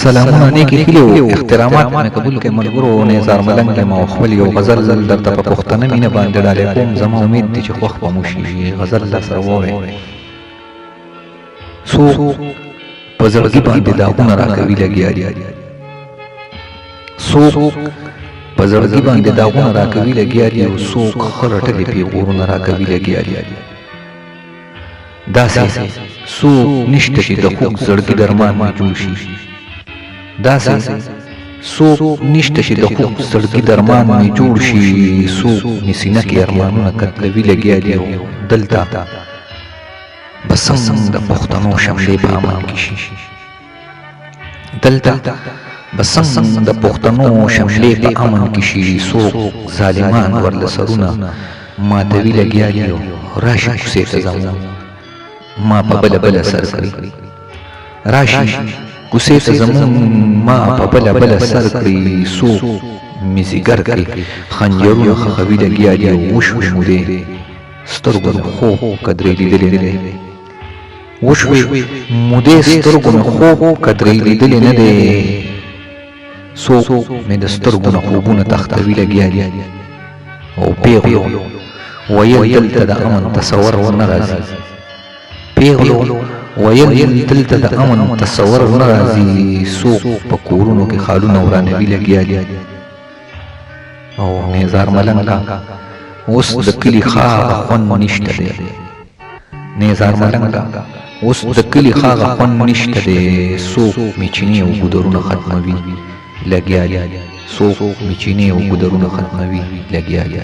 سلامونه نیکی هیلو احترامات مې قبول کړئ ملګرو نظار ملنګ یم او خپل یو غزل درته په پښتنه مینه باندې ډالۍ کوم زما امید دی چې خوښ به مو شي غزل درسره ووایئ څوک په زړګي باندې داغونه راکوي لګیا دي څوک په زړګي باندې داغونه راکوي لګیا دي او څوک ښه رټلې پیغورونه راکوي لګیا دي داسې څوک نشته چې د خوږ زړګي درمان مې جوړ شي داسې څوک نشته چې د خوږ زړګي درمان مې جوړ شي څوک مې سینه کې ارمانونه قتلوي لګیا دي او دلته به څنګه د پښتنو شملې په امن کې شي دلته به څنګه د پښتنو شملې په امن کې شي څوک ظالمان ورله سرونه ماتوي لګیا دي او راشي کوڅې ته زموږ ما په بله بله سر کړي راشي کوڅې ته زموږ ما په بله سر کړي څوک مې ځیګر کړي خنجرونه ښخوي لګیا دي او وشوې مودې سترګو مې خوب قدرې لیدلې نه دی وشوې مودې سترګو مې خوب قدرې لیدلې نه دی څوک مې د سترګو نه خوبونه تختوي لګیا دي او پیغلو ویل دلته د امن تصور ونه راځي پیغلو ویل دلته د امن تصور ونه راځي څوک په کورونو کې خالونه ورانوي لګیا دي او نظار ملنګه اوس د کلي ښاغه خوند نشته دی نظار ملنګه اوس د کلي ښاغه خوند نشته دی څوک مې چینې او ګودرونه ختموي لګیا دي څوک مې چینې او ګودرونه ختموي لګیا دي